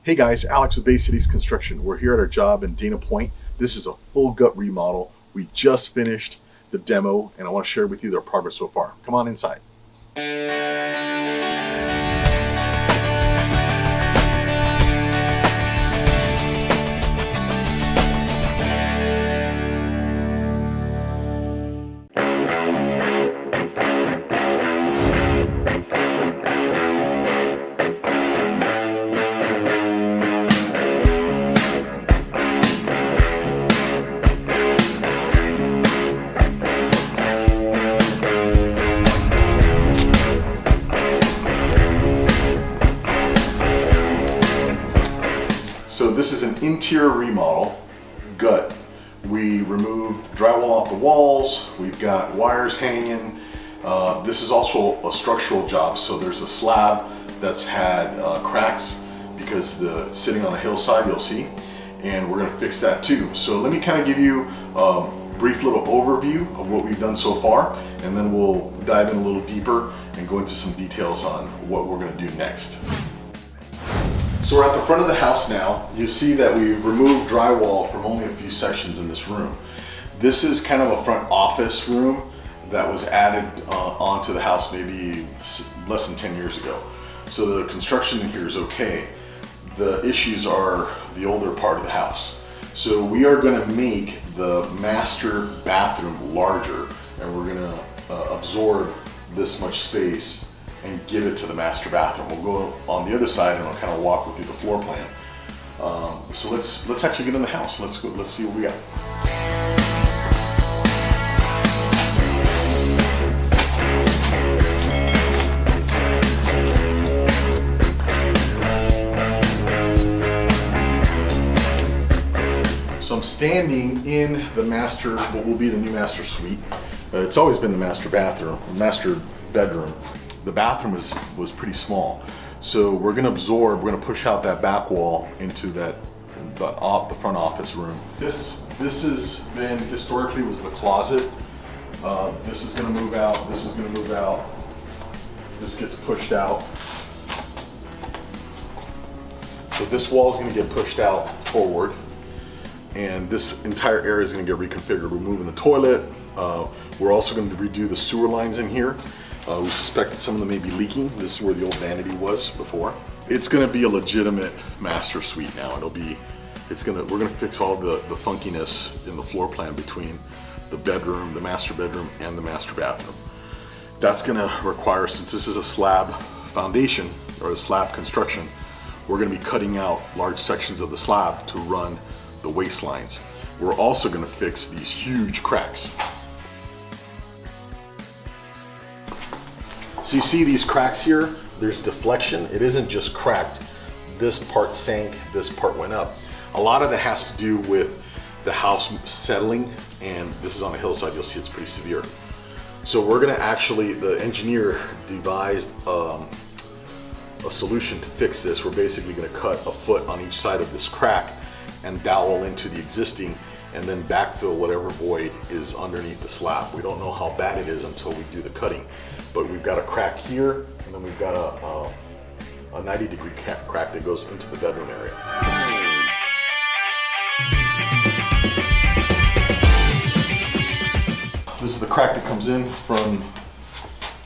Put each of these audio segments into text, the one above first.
Hey guys, Alex with Bay Cities Construction. We're here at our job in Dana Point. This is a full gut remodel. We just finished the demo and I want to share with you their progress so far. Come on inside. So this is an interior remodel, gut. We removed drywall off the walls, we've got wires hanging. This is also a structural job, so there's a slab that's had cracks because it's sitting on a hillside, you'll see, and we're gonna fix that too. So let me kind of give you a brief little overview of what we've done so far, and then we'll dive in a little deeper and go into some details on what we're gonna do next. So we're at the front of the house now. You see that we've removed drywall from only a few sections in this room. This is kind of a front office room that was added onto the house maybe less than 10 years ago. So the construction in here is okay. The issues are the older part of the house. So we are gonna make the master bathroom larger, and we're gonna absorb this much space and give it to the master bathroom. We'll go on the other side and I'll kind of walk with you the floor plan. So let's actually get in the house. Let's see what we got. So I'm standing in the master, what will be the new master suite. It's always been the master bathroom, master bedroom. The bathroom was pretty small, so we're gonna push out that back wall into the front office room. This has been, historically was the closet. This is gonna move out, this is gonna move out. This gets pushed out. So this wall is gonna get pushed out forward, and this entire area is gonna get reconfigured. We're moving the toilet. We're also gonna redo the sewer lines in here. We suspect that some of them may be leaking. This is where the old vanity was before. It's gonna be a legitimate master suite now. We're gonna fix all the funkiness in the floor plan between the bedroom, the master bedroom, and the master bathroom. That's gonna require, since this is a slab foundation or a slab construction, we're gonna be cutting out large sections of the slab to run the waste lines. We're also gonna fix these huge cracks. So you see these cracks here, there's deflection. It isn't just cracked. This part sank, this part went up. A lot of that has to do with the house settling, and this is on a hillside, you'll see it's pretty severe. So we're gonna the engineer devised a solution to fix this. We're basically gonna cut a foot on each side of this crack and dowel into the existing, and then backfill whatever void is underneath the slab. We don't know how bad it is until we do the cutting, but we've got a crack here, and then we've got a 90-degree crack that goes into the bedroom area. This is the crack that comes in from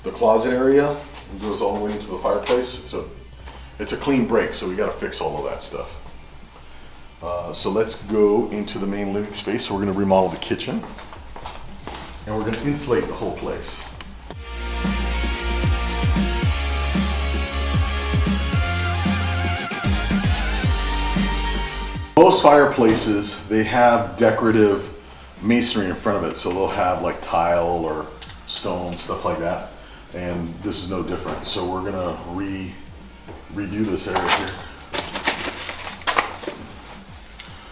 the closet area and goes all the way into the fireplace. It's a clean break, so we gotta fix all of that stuff. So let's go into the main living space. So we're gonna remodel the kitchen, and we're gonna insulate the whole place. Most fireplaces, they have decorative masonry in front of it, so they'll have like tile or stone, stuff like that, and this is no different. So we're gonna redo this area here.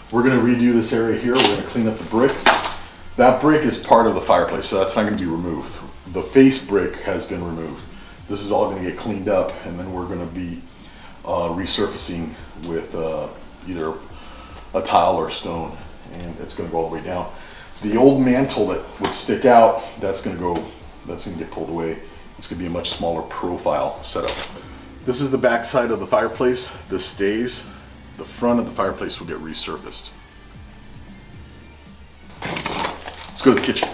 We're gonna redo this area here. We're gonna clean up the brick. That brick is part of the fireplace, so that's not gonna be removed. The face brick has been removed. This is all gonna get cleaned up, and then we're gonna be resurfacing with either a tile or stone, and it's gonna go all the way down. The old mantle that would stick out, that's gonna get pulled away. It's gonna be a much smaller profile setup. This is the back side of the fireplace. This stays, the front of the fireplace will get resurfaced. Let's go to the kitchen.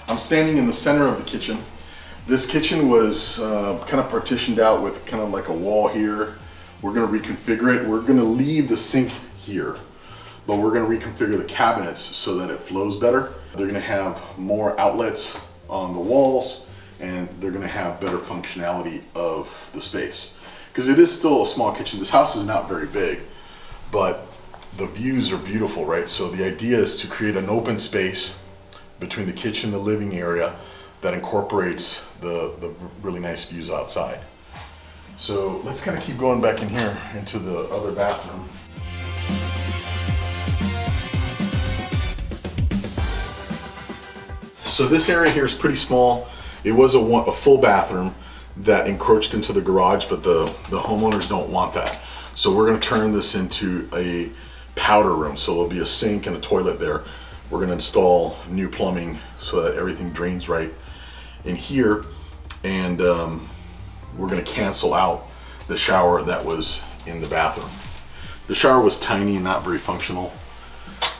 I'm standing in the center of the kitchen. This kitchen was kind of partitioned out with kind of like a wall here. We're going to reconfigure it. We're going to leave the sink here, but we're going to reconfigure the cabinets so that it flows better. They're going to have more outlets on the walls, and they're going to have better functionality of the space. Because it is still a small kitchen. This house is not very big, but the views are beautiful, right? So the idea is to create an open space between the kitchen and the living area that incorporates the really nice views outside. So let's kind of keep going back in here into the other bathroom. So this area here is pretty small. It was a full bathroom that encroached into the garage, but the homeowners don't want that. So we're going to turn this into a powder room. So there'll be a sink and a toilet there. We're going to install new plumbing so that everything drains right in here, and we're going to cancel out the shower that was in the bathroom. The shower was tiny and not very functional,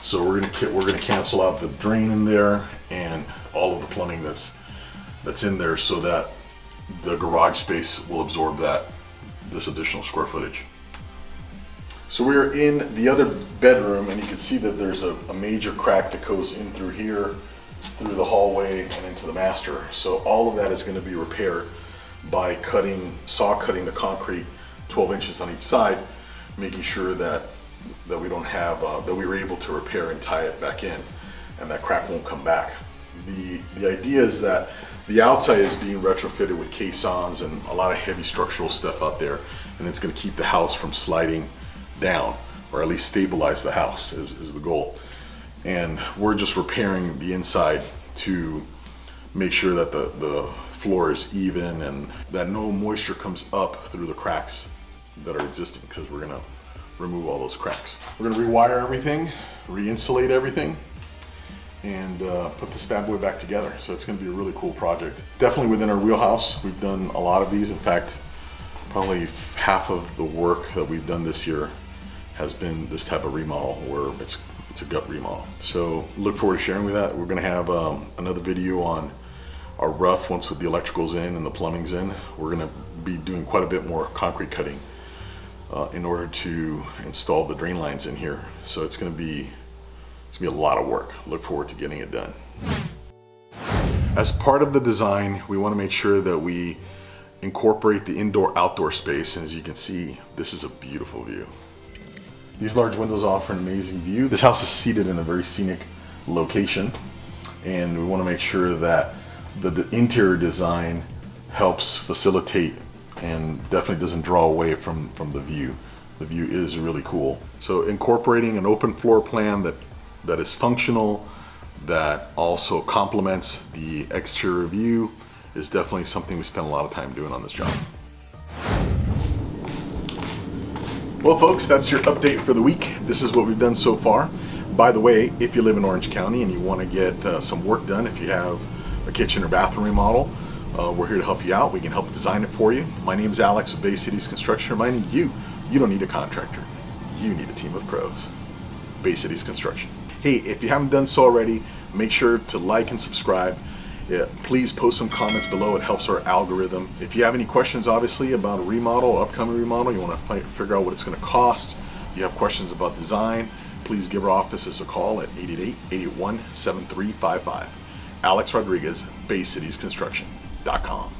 so we're going to cancel out the drain in there and all of the plumbing that's in there, so that the garage space will absorb this additional square footage. So we're in the other bedroom, and you can see that there's a major crack that goes in through here, through the hallway, and into the master. So all of that is going to be repaired by saw cutting the concrete 12 inches on each side, making sure that we don't have that we were able to repair and tie it back in, and that crack won't come back. The idea is that the outside is being retrofitted with caissons and a lot of heavy structural stuff out there, and it's going to keep the house from sliding down, or at least stabilize the house is the goal. And we're just repairing the inside to make sure that the floor is even and that no moisture comes up through the cracks that are existing, because we're going to remove all those cracks. We're going to rewire everything, re-insulate everything, and put this bad boy back together. So it's going to be a really cool project. Definitely within our wheelhouse. We've done a lot of these. In fact, probably half of the work that we've done this year has been this type of remodel, where it's a gut remodel. So look forward to sharing with that. We're going to have another video on our rough once with the electrical's in and the plumbing's in. We're going to be doing quite a bit more concrete cutting in order to install the drain lines in here. So it's going to be a lot of work. Look forward to getting it done. As part of the design, we want to make sure that we incorporate the indoor-outdoor space, and as you can see, this is a beautiful view. These large windows offer an amazing view. This house is seated in a very scenic location, and we want to make sure that the interior design helps facilitate and definitely doesn't draw away from the view. The view is really cool. So incorporating an open floor plan that is functional, that also complements the exterior view, is definitely something we spend a lot of time doing on this job. Well folks, that's your update for the week. This is what we've done so far. By the way, if you live in Orange County and you want to get some work done, if you have a kitchen or bathroom remodel, we're here to help you out. We can help design it for you. My name is Alex with Bay Cities Construction, reminding you, you don't need a contractor. You need a team of pros. Bay Cities Construction. Hey, if you haven't done so already, make sure to like and subscribe. Please post some comments below. It helps our algorithm. If you have any questions, obviously, about a remodel or upcoming remodel, you want to figure out what it's going to cost, you have questions about design, please give our offices a call at 888-881-7355. Alex Rodriguez, BayCitiesConstruction.com.